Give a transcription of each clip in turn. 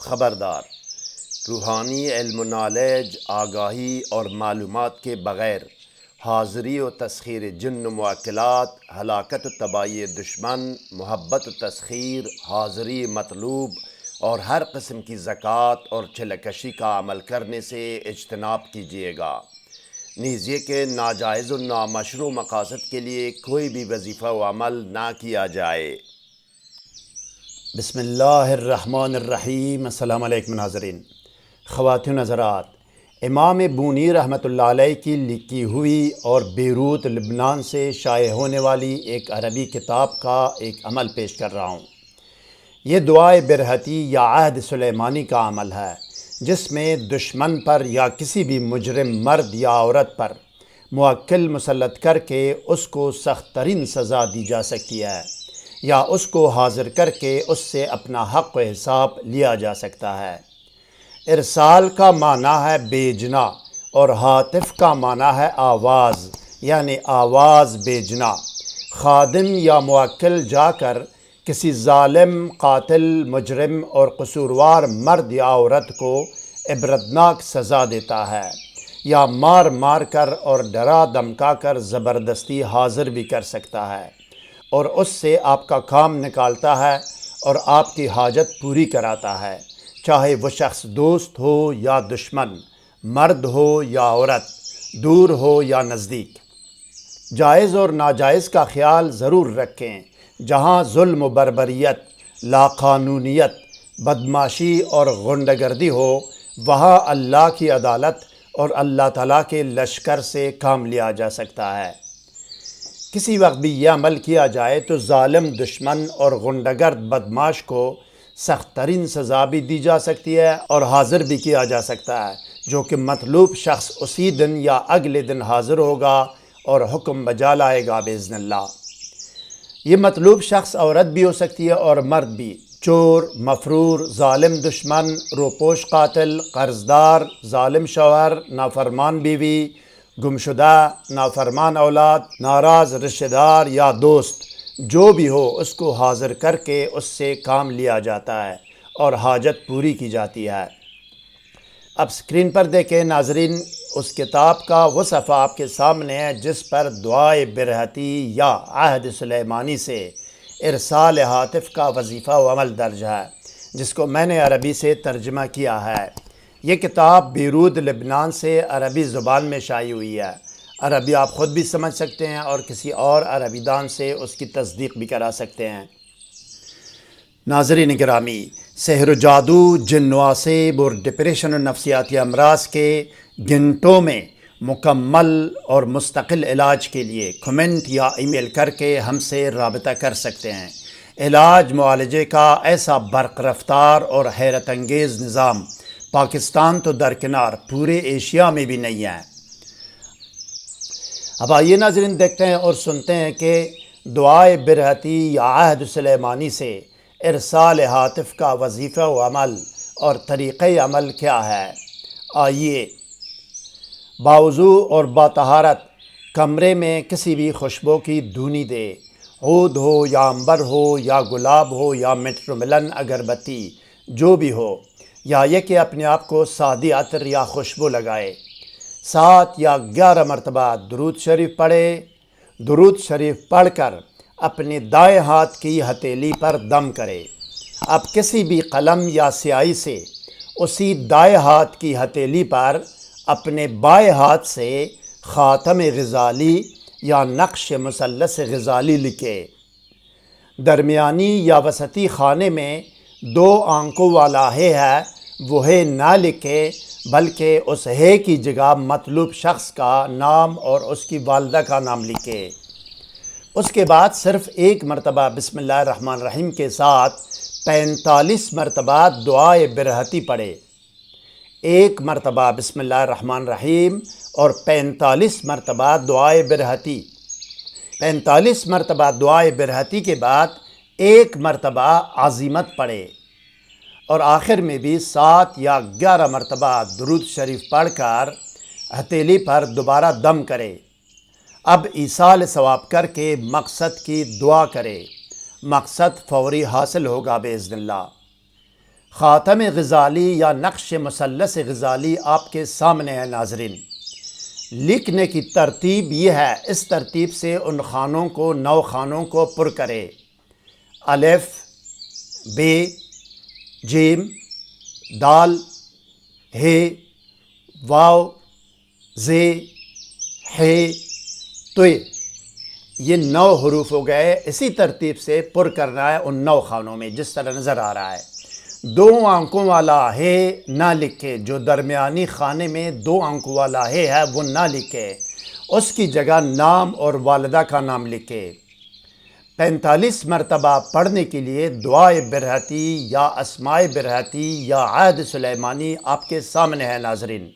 خبردار، روحانی علم و نالج، آگاہی اور معلومات کے بغیر حاضری و تسخیر جن و موکلات، ہلاکت و تباہی دشمن، محبت و تسخیر، حاضری مطلوب اور ہر قسم کی زکوٰۃ اور چلکشی کا عمل کرنے سے اجتناب کیجیے گا، نیز یہ کہ ناجائز و نامشروع مقاصد کے لیے کوئی بھی وظیفہ و عمل نہ کیا جائے۔ بسم اللہ الرحمن الرحیم۔ السلام علیکم ناظرین، خواتین حضرات، امام بونی رحمۃ اللہ علیہ کی لکھی ہوئی اور بیروت لبنان سے شائع ہونے والی ایک عربی کتاب کا ایک عمل پیش کر رہا ہوں۔ یہ دعائے برہتی یا عہد سلیمانی کا عمل ہے، جس میں دشمن پر یا کسی بھی مجرم مرد یا عورت پر موکل مسلط کر کے اس کو سخت ترین سزا دی جا سکتی ہے، یا اس کو حاضر کر کے اس سے اپنا حق و حساب لیا جا سکتا ہے۔ ارسال کا معنی ہے بھیجنا اور ہاتف کا معنی ہے آواز، یعنی آواز بھیجنا۔ خادم یا موکل جا کر کسی ظالم، قاتل، مجرم اور قصوروار مرد یا عورت کو عبرتناک سزا دیتا ہے، یا مار مار کر اور ڈرا دھمکا کر زبردستی حاضر بھی کر سکتا ہے، اور اس سے آپ کا کام نکالتا ہے اور آپ کی حاجت پوری کراتا ہے، چاہے وہ شخص دوست ہو یا دشمن، مرد ہو یا عورت، دور ہو یا نزدیک۔ جائز اور ناجائز کا خیال ضرور رکھیں۔ جہاں ظلم و بربریت، لاقانونیت، بدمعاشی اور غنڈہ گردی ہو، وہاں اللہ کی عدالت اور اللہ تعالیٰ کے لشکر سے کام لیا جا سکتا ہے۔ کسی وقت بھی یہ عمل کیا جائے تو ظالم دشمن اور غنڈہ گرد بدمعاش کو سخت ترین سزا بھی دی جا سکتی ہے اور حاضر بھی کیا جا سکتا ہے، جو کہ مطلوب شخص اسی دن یا اگلے دن حاضر ہوگا اور حکم بجا لائے گا باذن اللہ۔ یہ مطلوب شخص عورت بھی ہو سکتی ہے اور مرد بھی۔ چور، مفرور، ظالم دشمن، روپوش قاتل، قرضدار، ظالم شوہر، نافرمان بیوی، گمشدہ، نافرمان اولاد، ناراض رشتہ دار یا دوست، جو بھی ہو اس کو حاضر کر کے اس سے کام لیا جاتا ہے اور حاجت پوری کی جاتی ہے۔ اب سکرین پر دیکھیں ناظرین، اس کتاب کا وہ صفحہ آپ کے سامنے ہے جس پر دعائے برہتی یا عہد سلیمانی سے ارسال ہاتف کا وظیفہ و عمل درج ہے، جس کو میں نے عربی سے ترجمہ کیا ہے۔ یہ کتاب بیروت لبنان سے عربی زبان میں شائع ہوئی ہے۔ عربی آپ خود بھی سمجھ سکتے ہیں اور کسی اور عربی دان سے اس کی تصدیق بھی کرا سکتے ہیں۔ ناظرین گرامی، سحر و جادو، جن و عصیب اور ڈپریشن و نفسیاتی امراض کے گھنٹوں میں مکمل اور مستقل علاج کے لیے کمنٹ یا ای میل کر کے ہم سے رابطہ کر سکتے ہیں۔ علاج معالجے کا ایسا برق رفتار اور حیرت انگیز نظام پاکستان تو درکنار پورے ایشیا میں بھی نہیں ہے۔ اب آئیے ناظرین دیکھتے ہیں اور سنتے ہیں کہ دعائے برہتی یا عہد سلیمانی سے ارسال ہاتف کا وظیفہ و عمل اور طریقہ عمل کیا ہے۔ آئیے۔ باوضو اور باطہارت کمرے میں کسی بھی خوشبو کی دھونی دے، عود ہو یا عنبر ہو یا گلاب ہو یا میٹروملن اگربتی، جو بھی ہو، یا یہ کہ اپنے آپ کو سادی عطر یا خوشبو لگائے۔ 7 یا 11 مرتبہ درود شریف پڑھے۔ درود شریف پڑھ کر اپنے دائیں ہاتھ کی ہتھیلی پر دم کرے۔ اب کسی بھی قلم یا سیاہی سے اسی دائیں ہاتھ کی ہتھیلی پر اپنے بائیں ہاتھ سے خاتم غزالی یا نقش مثلث غزالی لکھے۔ درمیانی یا وسطی خانے میں 2 آنکھوں والا ہے وہ ہے نہ لکھے، بلکہ اس ہے کی جگہ مطلوب شخص کا نام اور اس کی والدہ کا نام لکھے۔ اس کے بعد صرف 1 مرتبہ بسم اللہ الرحمن الرحیم کے ساتھ 45 مرتبہ دعائے برہتی پڑھے۔ 1 مرتبہ بسم اللہ الرحمن الرحیم اور 45 مرتبہ دعائے برہتی۔ 45 مرتبہ دعائے برہتی کے بعد 1 مرتبہ عظیمت پڑھے، اور آخر میں بھی 7 یا 11 مرتبہ درود شریف پڑھ کر ہتھیلی پر دوبارہ دم کرے۔ اب ایصال ثواب کر کے مقصد کی دعا کرے، مقصد فوری حاصل ہوگا باذن اللہ۔ خاتم غزالی یا نقش مثلث غزالی آپ کے سامنے ہے ناظرین۔ لکھنے کی ترتیب یہ ہے، اس ترتیب سے ان خانوں کو 9 خانوں کو پر کرے: الف، ب، جیم، دال، ہ، واو، ز، ح، ط۔ یہ 9 حروف ہو گئے، اسی ترتیب سے پر کرنا ہے ان 9 خانوں میں جس طرح نظر آ رہا ہے۔ 2 آنکھوں والا ہے نہ لکھے، جو درمیانی خانے میں 2 آنکھوں والا ہے وہ نہ لکھے، اس کی جگہ نام اور والدہ کا نام لکھے۔ 45 مرتبہ پڑھنے کے لیے دعائے برہتی یا اسماء برہتی یا عہد سلیمانی آپ کے سامنے ہے ناظرین۔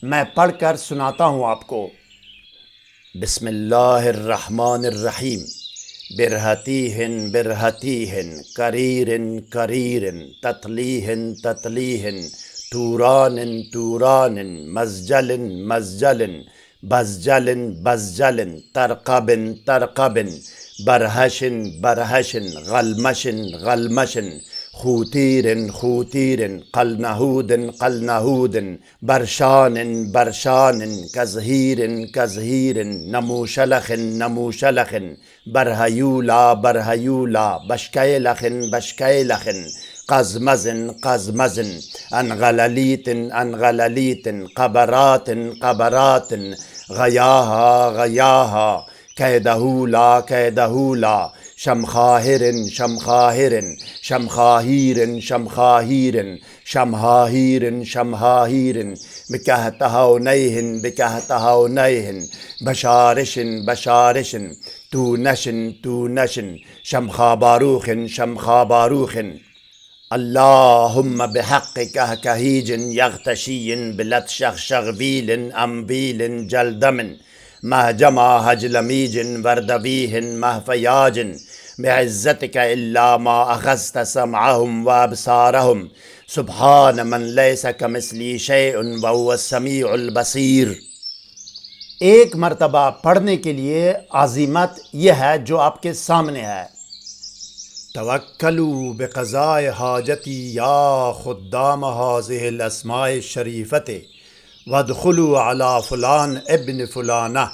میں پڑھ کر سناتا ہوں آپ کو۔ بسم اللہ الرحمن الرحیم۔ برہتیہن برہتیہن، کریرن کریرن، تتلیہن تتلیہن، تورانن تورانن، مزجلن مزجلن، بزجلن بزجلن، ترقبن ترقبن، برہشن برہشن، غلمشن غلمشن، خوتیرن خوتیرن، قلنہودن قلنہودن، برشانن برشانن، کزہیرن کزہیرن، نموشلخن نموشلخن، برہیولا برہیولا، بشکیلخن بشکیلخن، قزمزن قزمزن، انغللیتن انغللیتن، قبراتن قبراتن، غیاہا غیاہا، کیدہولا کیدہولا، شمخاہرن شمخاہرن، شمخاہیرن شمخاہیرن، شمہاہیرن شمہاہیرن، بکہتہونیہن بکہتہونیہن، بشارشن بشارشن، تونشن تونشن، شمخاباروخن شمخاباروخن۔ اللہم بحق کہکہیج یغتشی بلتشخ شغبیل امبیل جلدمن، مہجمہ حجلمیج وردبیہ مہفیاج، بعزتک الا ما اخذت سمعہم وابصارہم، سبحان من لیس کمثلی شیء وہو السمیع البصیر۔ ایک مرتبہ پڑھنے کے لیے عزیمت یہ ہے جو آپ کے سامنے ہے۔ توکلوا بقضاء حاجتی یا خدام هذه الاسماء الشریفۃ، وادخلوا علی فلان ابن فلانہ،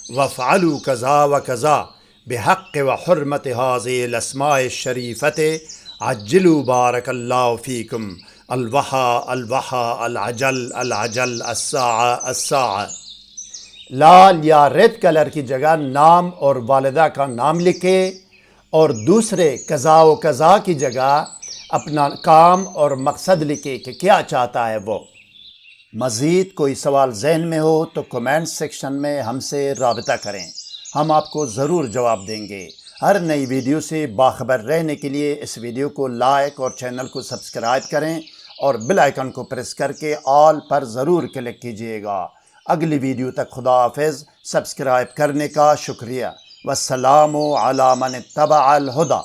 وافعلوا کذا وکذا بحق وحرمت هذه الاسماء الشریفۃ، عجلوا بارک اللہ فیکم، الوحا الوحا، العجل العجل، الساعہ الساعہ۔ لال یا ریڈ کلر کی جگہ نام اور والدہ کا نام لکھے، اور دوسرے قضاء و قضا کی جگہ اپنا کام اور مقصد لکھے کہ کیا چاہتا ہے وہ۔ مزید کوئی سوال ذہن میں ہو تو کمنٹ سیکشن میں ہم سے رابطہ کریں، ہم آپ کو ضرور جواب دیں گے۔ ہر نئی ویڈیو سے باخبر رہنے کے لیے اس ویڈیو کو لائک اور چینل کو سبسکرائب کریں، اور بیل آئیکن کو پریس کر کے آل پر ضرور کلک کیجیے گا۔ اگلی ویڈیو تک خدا حافظ، سبسکرائب کرنے کا شکریہ۔ والسلام علی من اتبع الہدی۔